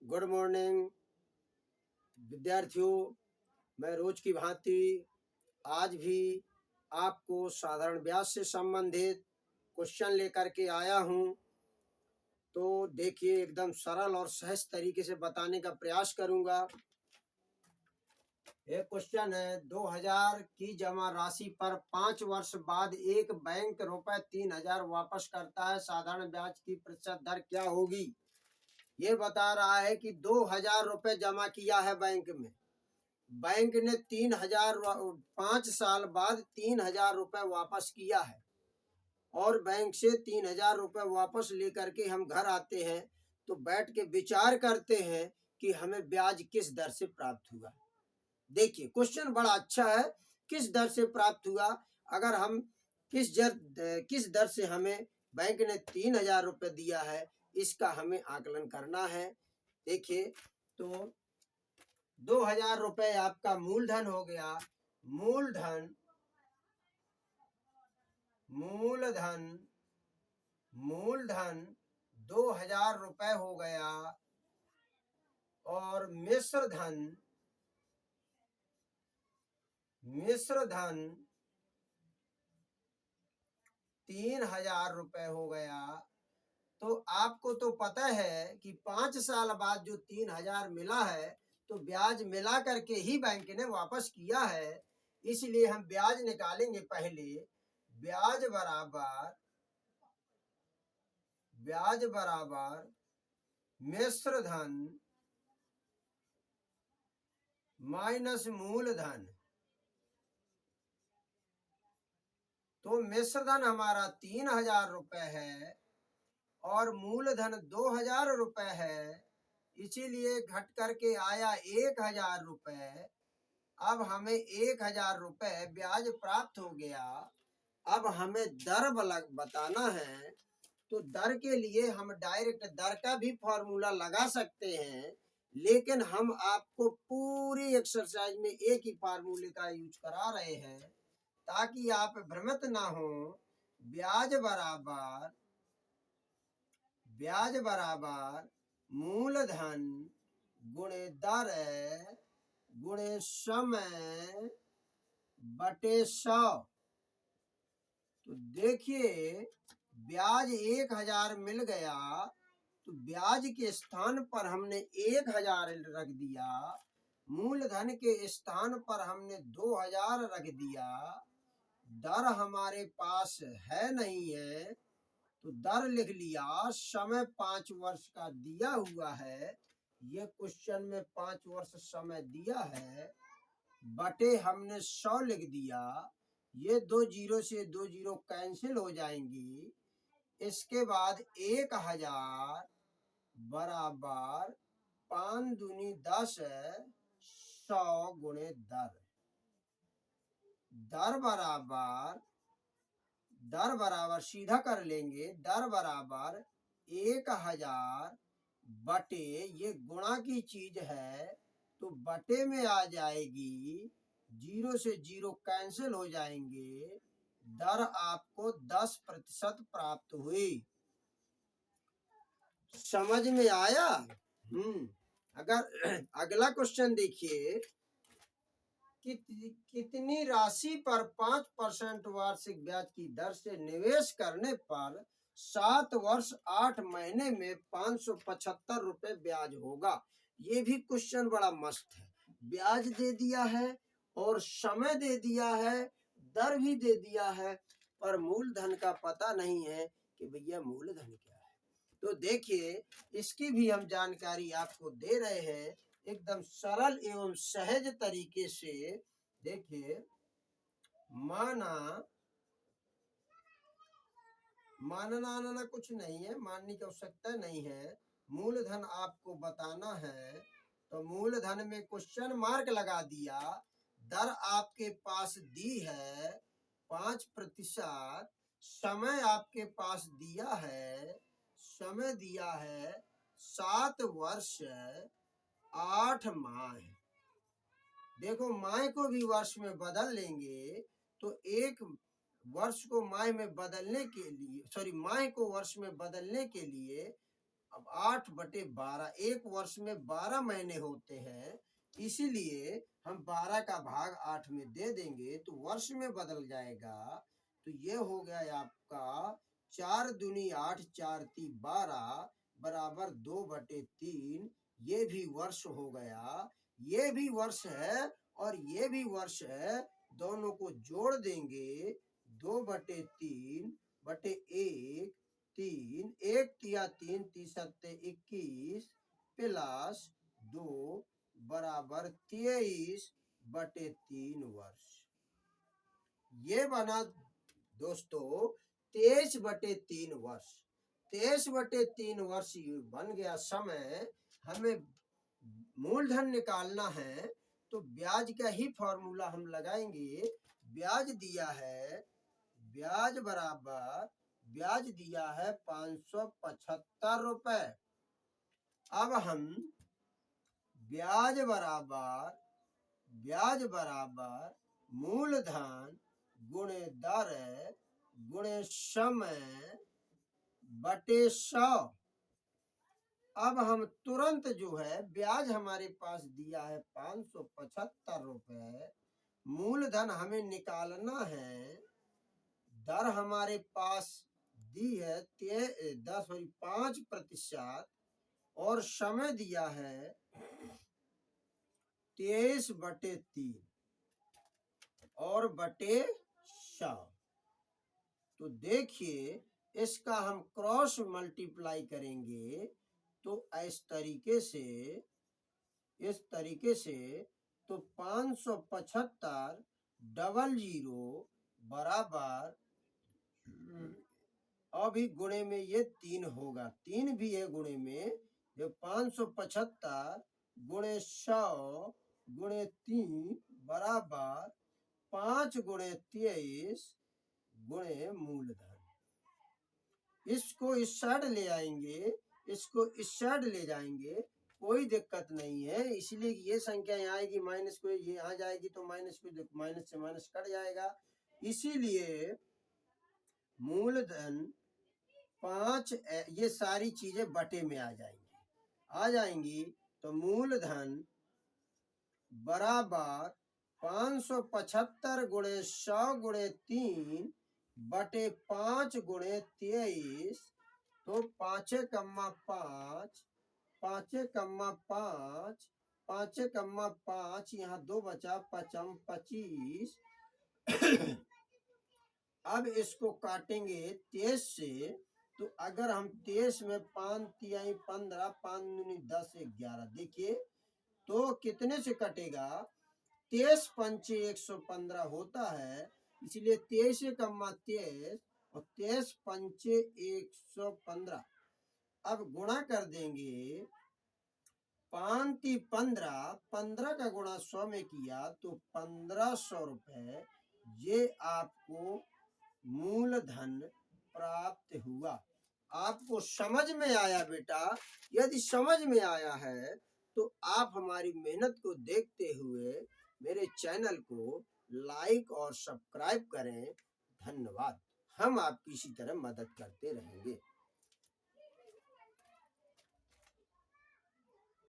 Good morning विद्यार्थियों। मैं रोज की भांति आज भी आपको साधारण ब्याज से संबंधित क्वेश्चन लेकर के आया हूं। तो देखिए, एकदम सरल और सहज तरीके से बताने का प्रयास करूंगा। एक क्वेश्चन है, 2000 की जमा राशि पर 5 वर्ष बाद एक बैंक रुपए 3000 वापस करता है, साधारण ब्याज की प्रतिशत दर क्या होगी? ये बता रहा है कि 2000 रुपए जमा किया है बैंक में। बैंक ने 3000 5 साल बाद 3000 रुपए वापस किया है और बैंक से 3000 रुपए वापस लेकर के हम घर आते हैं तो बैठ के विचार करते हैं कि हमें ब्याज किस दर से प्राप्त हुआ। देखिए, क्वेश्चन बड़ा अच्छा है। किस दर से प्राप्त हुआ? अगर हम किस दर से हमें बैंक ने 3000 रुपए दिया है, इसका हमें आकलन करना है। देखिए, तो 2000 रुपए आपका मूलधन हो गया। मूलधन मूलधन मूलधन 2000 रुपए हो गया और मिश्र धन 3000 रुपए हो गया। तो आपको तो पता है कि 5 साल बाद जो 3000 मिला है तो ब्याज मिला करके ही बैंक ने वापस किया है, इसलिए हम ब्याज निकालेंगे। पहले ब्याज बराबर मिश्र धन माइनस मूलधन। तो मिश्र धन हमारा 3000 रुपए है और मूलधन 2000 रुपए है, इसीलिए घट करके आया 1000 रुपए। अब हमें 1000 रुपए ब्याज प्राप्त हो गया। अब हमें दर बताना है, तो दर के लिए हम डायरेक्ट दर का भी फॉर्मूला लगा सकते हैं, लेकिन हम आपको पूरी एक्सरसाइज में एक ही फार्मूले का यूज करा रहे हैं ताकि आप भ्रमित ना हो। ब्याज बराबर मूलधन गुणे दर गुणे समय बटे 100। तो देखिए, ब्याज 1000 मिल गया तो ब्याज के स्थान पर हमने 1000 रख दिया, मूलधन के स्थान पर हमने 2000 रख दिया। दर हमारे पास है नहीं है तो दर लिख लिया। समय 5 वर्ष का दिया हुआ है, ये क्वेश्चन में 5 वर्ष समय दिया है, बटे हमने 100 लिख दिया। ये 2 जीरो से 2 जीरो कैंसिल हो जाएंगी। इसके बाद 1000 बराबर 5 दूनी 10 100 गुणे दर। दर बराबर सीधा कर लेंगे। दर बराबर 1000 बटे, ये गुणा की चीज है तो बटे में आ जाएगी, जीरो से जीरो कैंसिल हो जाएंगे। दर आपको 10% प्राप्त हुई। समझ में आया? अगर अगला क्वेश्चन देखिए, कितनी राशि पर 5% वार्षिक ब्याज की दर से निवेश करने पर 7 वर्ष 8 महीने में 575 रुपए ब्याज होगा? ये भी क्वेश्चन बड़ा मस्त है। ब्याज दे दिया है और समय दे दिया है, दर भी दे दिया है, पर मूलधन का पता नहीं है कि भैया मूलधन क्या है। तो देखिए, इसकी भी हम जानकारी आपको दे रहे हैं एकदम सरल एवं सहज तरीके से। देखिए, मानना कुछ नहीं है, मानने की आवश्यकता नहीं है। मूलधन आपको बताना है तो मूलधन में क्वेश्चन मार्क लगा दिया। दर आपके पास दी है 5%। समय आपके पास दिया है, समय दिया है 7 वर्ष 8 माह। देखो, माह को भी वर्ष में बदल लेंगे तो एक वर्ष को माह में बदलने के लिए, माह को वर्ष में बदलने के लिए अब 8/12, एक वर्ष में 12 महीने होते हैं, इसीलिए हम 12 का भाग 8 में दे देंगे तो वर्ष में बदल जाएगा। तो ये हो गया आपका 4 दूनी 8, 4 ती 12 बराबर 2/3। ये भी वर्ष हो गया, ये भी वर्ष है और ये भी वर्ष है। दोनों को जोड़ देंगे 2/3/1, 3, 1 तिया 3, 3 सत्ते 21 प्लस 2 बराबर 23/3 वर्ष। ये बना दोस्तों 23/3 वर्ष। 23/3 वर्ष बन गया समय। हमें मूलधन निकालना है तो ब्याज का ही फॉर्मूला हम लगाएंगे। ब्याज दिया है, ब्याज बराबर ब्याज दिया है 575 रुपए। अब हम ब्याज बराबर मूलधन गुणे दर गुणे समय बटे 100। अब हम तुरंत जो है ब्याज हमारे पास दिया है 575 रुपए, मूलधन हमें निकालना है, दर हमारे पास दी है 5% और समय दिया है 23/3 और बटे 100। तो देखिए इसका हम क्रॉस मल्टीप्लाई करेंगे तो इस तरीके से तो 575 डबल 0 बराबर अभी गुणे में ये 3 होगा, 3 भी है गुणे में। जो 575 गुणे 100 गुणे 3 बराबर 5 गुणे 23 गुणे मूलधन। इसको इस साइड ले आएंगे, इसको इस साइड ले जाएंगे, कोई दिक्कत नहीं है। इसलिए ये संख्या यहाँ आएगी माइनस को, ये यहाँ जाएगी तो माइनस को, माइनस से माइनस कट जाएगा। इसीलिए मूलधन 5, ये सारी चीजें बटे में आ जाएंगी। तो मूलधन बराबर 575 गुणे 100 गुणे 3 बटे 5 गुणे 23। तो 5 कम्मा 5, 5 कम्मा 5, 5 कम्मा 5, यहाँ 2 बचा, 5 25। अब इसको काटेंगे 23 से। तो अगर हम 23 में 5 तिहाई 15, 5 दूनी 10, 11, देखिए तो कितने से कटेगा? 23 पंचे 115 होता है, इसलिए 23 कम्मा 23 और 23 पंचे 115। अब गुणा कर देंगे, 5 ती 15, 15 का गुणा 100 में किया तो 1500 रुपए ये आपको मूलधन प्राप्त हुआ। आपको समझ में आया बेटा? यदि समझ में आया है तो आप हमारी मेहनत को देखते हुए मेरे चैनल को लाइक और सब्सक्राइब करें। धन्यवाद। हम आपकी इसी तरह मदद करते रहेंगे।